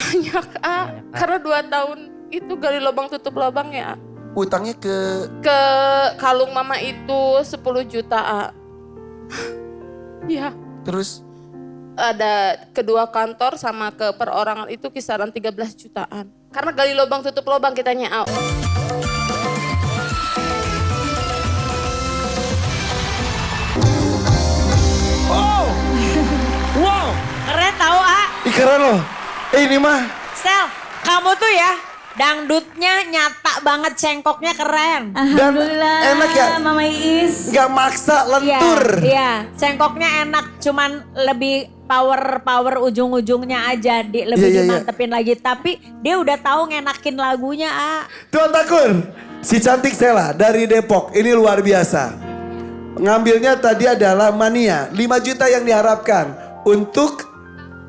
Banyak, karena 2 tahun itu gali lubang tutup lubang ya. Utangnya Ke kalung mama itu 10 juta. Ya, terus ada kedua kantor sama ke perorangan itu kisaran 13 jutaan. Karena gali lubang tutup lubang kitanya. oh, wow, Keren tau, A. keren loh. Ini mah Sel, kamu tuh ya dangdutnya nyata banget, cengkoknya keren. Alhamdulillah. enak ya? Mama Iis. nggak maksa, lentur. Iya, cengkoknya enak, cuman lebih power ujung-ujungnya aja, lebih Iya. dimantepin lagi. Tapi dia udah tahu ngenakin lagunya, A. Tuan Takur, si cantik Sela dari Depok, ini luar biasa. Ngambilnya tadi adalah Mania, 5 juta yang diharapkan untuk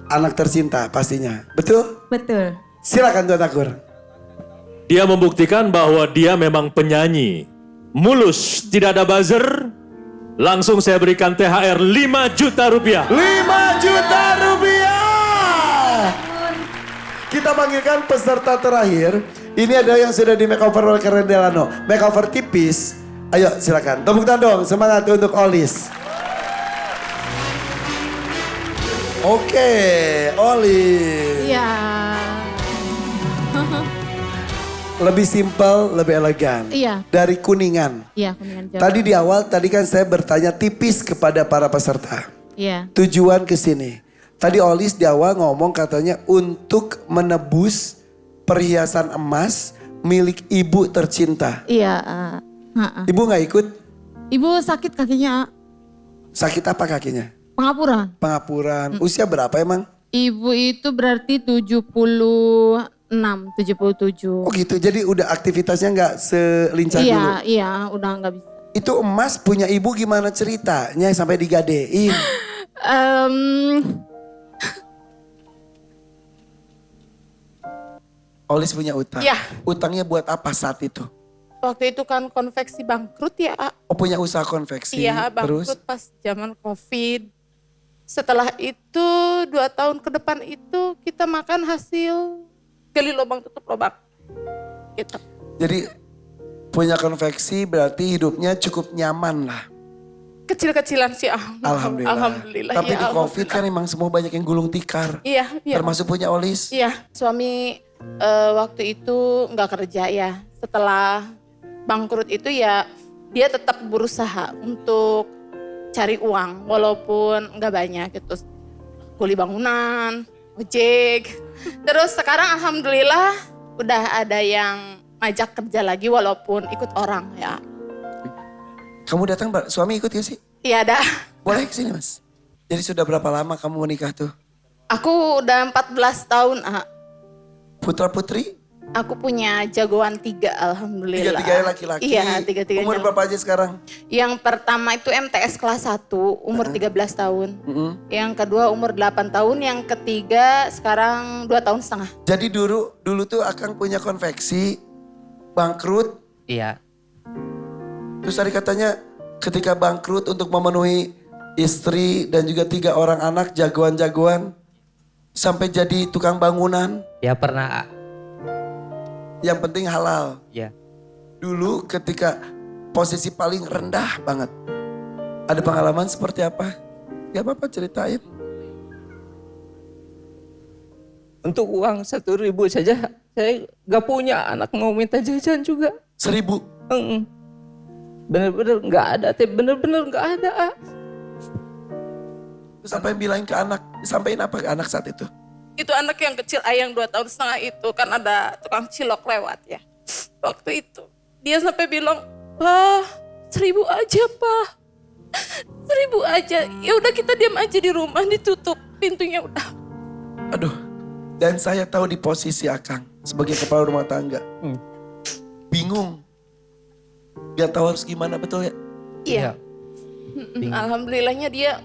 anak tercinta pastinya. Betul? Betul. Silakan Tuan Takur. Dia membuktikan bahwa dia memang penyanyi. Mulus, tidak ada buzzer. Langsung saya berikan THR 5 juta rupiah. 5 juta rupiah. Kita panggilkan peserta terakhir. Ini ada yang sudah di makeover oleh Karen Delano. Makeover tipis. Ayo silakan. Tepuk tangan dong. Semangat untuk Olis. Oke, Olis. Iya. Lebih simpel, lebih elegan. Iya. Dari Kuningan. Iya, Kuningan Jawa. Tadi di awal, tadi kan saya bertanya tipis kepada para peserta. Iya. Tujuan ke sini. Tadi Olis di awal ngomong katanya untuk menebus perhiasan emas milik ibu tercinta. Iya. Ibu nggak ikut? Ibu sakit kakinya, Sakit apa kakinya? pengapuran. Pengapuran. Usia berapa emang? Ibu itu berarti 76, 77. Oh gitu, jadi udah aktivitasnya nggak selincah dulu. Iya, udah nggak bisa. Itu emas punya ibu gimana ceritanya sampai digadein? Olis punya utang. Iya. Utangnya buat apa saat itu? Waktu itu kan konveksi bangkrut ya. Oh punya usaha konveksi. Iya, Terus? bangkrut pas zaman Covid. Setelah itu 2 tahun ke depan itu kita makan hasil gali lubang tutup lubang. Gitu. Jadi punya konveksi berarti hidupnya cukup nyaman lah. Kecil-kecilan sih. Alhamdulillah. Alhamdulillah. Tapi ya, di Covid kan emang semua banyak yang gulung tikar. Iya. Termasuk punya Olis. Iya, suami waktu itu nggak kerja ya. Setelah bangkrut itu ya dia tetap berusaha untuk cari uang walaupun nggak banyak gitu. Kuli bangunan, ojek. Terus sekarang alhamdulillah udah ada yang ngajak kerja lagi walaupun ikut orang ya. Kamu datang, suami ikut ya sih? Iya ada. Boleh kesini mas. Jadi sudah berapa lama kamu menikah tuh? Aku udah 14 tahun. Putra putri? Aku punya jagoan 3 alhamdulillah. 3-3 laki-laki. Iya 3-3. Umur berapa aja sekarang? Yang pertama itu MTS kelas 1 umur 13 tahun. Yang kedua umur 8 tahun. Yang ketiga sekarang 2 tahun setengah. Jadi dulu tuh Akang punya konveksi, bangkrut. Iya. Terus tadi katanya ketika bangkrut untuk memenuhi istri dan juga 3 orang anak jagoan-jagoan. Sampai jadi tukang bangunan. Ya pernah. Yang penting halal. Ya. Dulu ketika posisi paling rendah banget. Ada pengalaman seperti apa? Gak apa-apa ceritain. Untuk uang 1.000 saja saya gak punya, anak mau minta jajan juga. 1.000? Bener-bener gak ada, bener-bener gak ada. Terus apa yang bilangin ke anak? Disampaikan apa ke anak saat itu? Itu anak yang kecil yang 2 tahun setengah itu kan ada tukang cilok lewat ya. Waktu itu dia sampai bilang, "Pak, 1.000 aja Pak. 1.000 aja." Ya udah kita diam aja di rumah, ditutup pintunya udah. Aduh, dan saya tahu di posisi Akang sebagai kepala rumah tangga. Bingung. Gak tahu harus gimana, betul ya? Iya. Alhamdulillahnya dia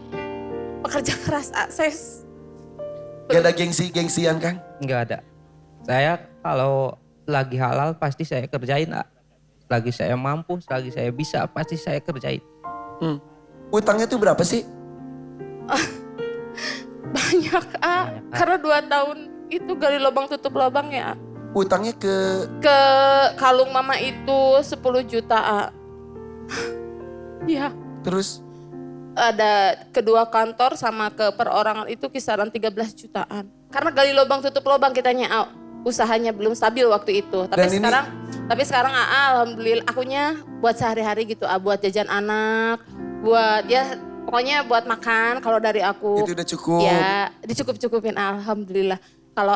pekerja keras. Saya Gak ada gengsi-gengsian Kang? Nggak ada. Saya kalau lagi halal pasti saya kerjain. Lagi saya mampu, lagi saya bisa pasti saya kerjain. Utangnya tuh berapa sih? banyak, karena 2 tahun itu gali lubang tutup lubang ya. Utangnya ke Ke kalung mama itu 10 juta. Iya. terus Ada kedua kantor sama ke perorangan itu kisaran 13 jutaan. Karena gali lubang tutup lubang kitanya usahanya belum stabil waktu itu. Dan ini- Tapi sekarang alhamdulillah akunya buat sehari-hari gitu, buat jajan anak, buat ya pokoknya buat makan kalau dari aku. itu udah cukup. Ya, dicukup-cukupin alhamdulillah. Kalau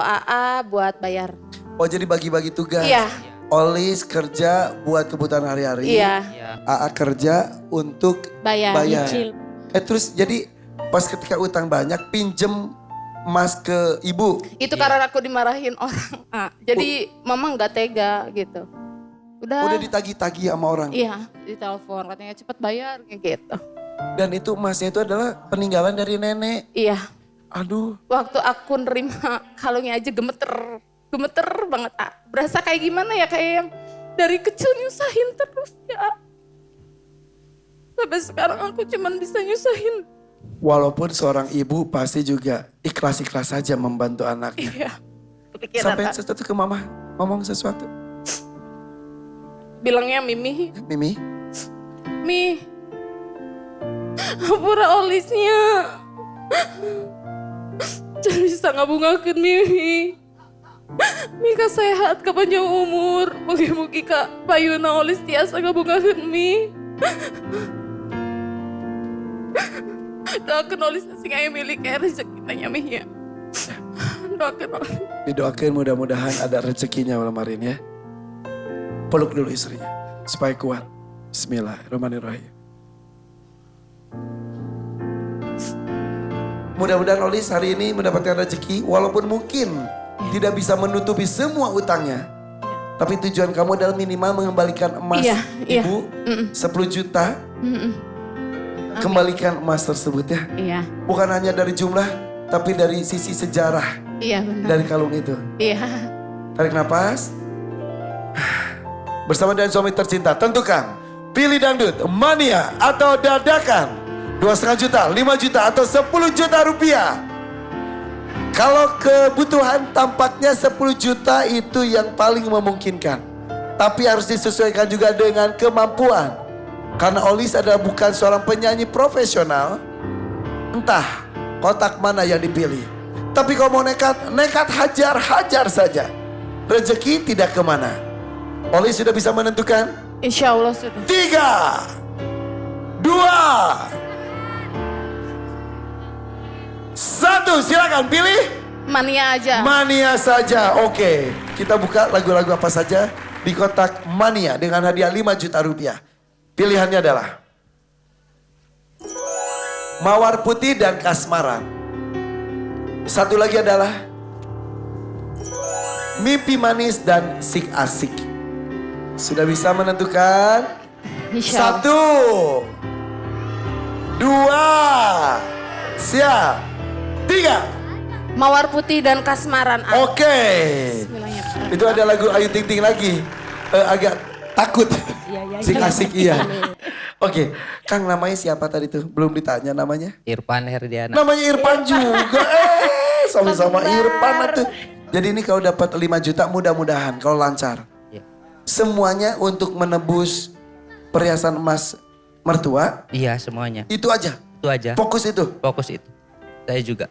buat bayar. Oh jadi bagi-bagi tugas. Iya. Olis kerja buat kebutuhan hari-hari. Iya, Ya. AA kerja untuk bayar. bayar. Cicil. Terus jadi pas ketika utang banyak pinjem emas ke ibu. Itu karena aku dimarahin orang. Jadi mama nggak tega gitu. Udah ditagih-tagih sama orang. Iya, ditelepon katanya cepet bayar kayak gitu. Dan itu emasnya itu adalah peninggalan dari nenek. Iya, Aduh. waktu aku nerima kalungnya aja gemeter banget. Berasa kayak gimana ya, kayak yang dari kecil nyusahin terus ya. Sampai sekarang aku cuman bisa nyusahin. Walaupun seorang ibu pasti juga ikhlas-ikhlas saja membantu anaknya. Iya, kepikiran. Sampai sesuatu ke mama, ngomong sesuatu. Bilangnya Mimi, Mimi, Mi, apura olisnya. Jangan bisa ngabungakeun Mimi. Mika sehat ke panjang umur. Mugi-mugi Kak payuna olis tiasa ngabungakeun Mi. Doakeun olis sing aya milik rezeki tanya Mi ya. Doakeun olis. didoakan mudah-mudahan ada rezekinya malam hari ini ya. Peluk dulu istrinya supaya kuat. Bismillahirrahmanirrahim. Mudah-mudahan Olis hari ini mendapatkan rezeki walaupun mungkin tidak bisa menutupi semua utangnya. Tapi tujuan kamu adalah minimal mengembalikan emas Iya, iya. ibu 10 juta. Kembalikan emas tersebut ya. Iya, Bukan hanya dari jumlah tapi dari sisi sejarah iya benar. dari kalung itu. Iya. Tarik napas. Bersama dengan suami tercinta, tentukan pilih dangdut, mania atau dadakan. 2,5 juta, 5 juta atau 10 juta rupiah. Kalau kebutuhan tampaknya 10 juta itu yang paling memungkinkan. Tapi harus disesuaikan juga dengan kemampuan. Karena Olis adalah bukan seorang penyanyi profesional. Entah kotak mana yang dipilih. Tapi kalau mau nekat hajar saja. Rezeki tidak kemana. Olis sudah bisa menentukan? Insya Allah sudah. 3, 2, 1, silakan pilih. Mania aja. Mania saja, oke. Kita buka lagu-lagu apa saja di kotak Mania dengan hadiah 5 juta rupiah. Pilihannya adalah Mawar Putih dan Kasmaran. Satu lagi adalah Mimpi Manis dan Sik Asik. Sudah bisa menentukan? Insya Allah. 1, 2, siap. 3, Mawar Putih dan Kasmaran. oke. Bismillahirrahmanirrahim. Itu ada lagu Ayu Ting Ting lagi. Agak takut. Sik Asik iya. Oke, Kang namanya siapa tadi tuh? Belum ditanya namanya? Irfan Herdiana. Namanya Irfan juga. Sama-sama Irfan tuh. Jadi ini kalau dapat 5 juta mudah-mudahan kalau lancar. Ya. Semuanya untuk menebus perhiasan emas mertua. Iya semuanya. Itu aja. Itu aja. Fokus itu. Fokus itu. Saya juga.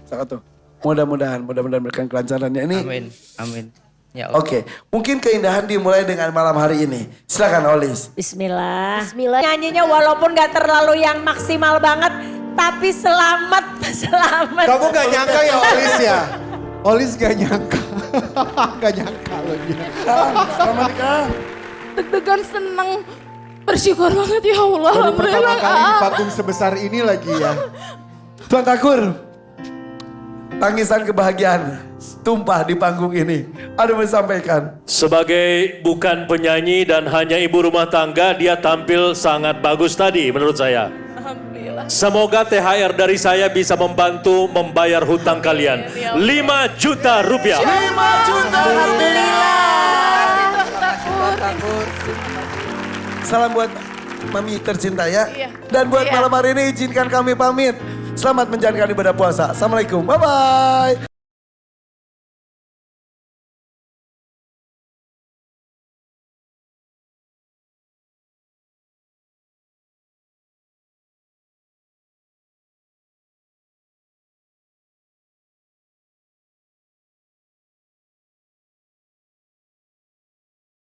Sangat tuh. Mudah-mudahan berikan kelancarannya ini. Amin. Amin. Ya Allah. Oke, mungkin keindahan dimulai dengan malam hari ini. Silakan Olis. Bismillah. Nyanyinya walaupun gak terlalu yang maksimal banget, tapi selamat. Kamu gak nyangka ya Olis ya? Olis gak nyangka. Gak nyangka loh dia. Selamat nikah. Deg-degan seneng. Bersyukur banget ya Allah. Baru pertama Alhamdulillah. kali di panggung sebesar ini lagi ya. Tuan Takur, tangisan kebahagiaan tumpah di panggung ini. Ada yang sampaikan. Sebagai bukan penyanyi dan hanya ibu rumah tangga, dia tampil sangat bagus tadi menurut saya. Alhamdulillah. Semoga THR dari saya bisa membantu membayar hutang kalian. 5 juta rupiah. 5 juta. Salam buat Mami tercinta ya. Iya. Dan buat Iya. malam hari ini izinkan kami pamit. Selamat menjalankan ibadah puasa. Assalamualaikum. Bye-bye.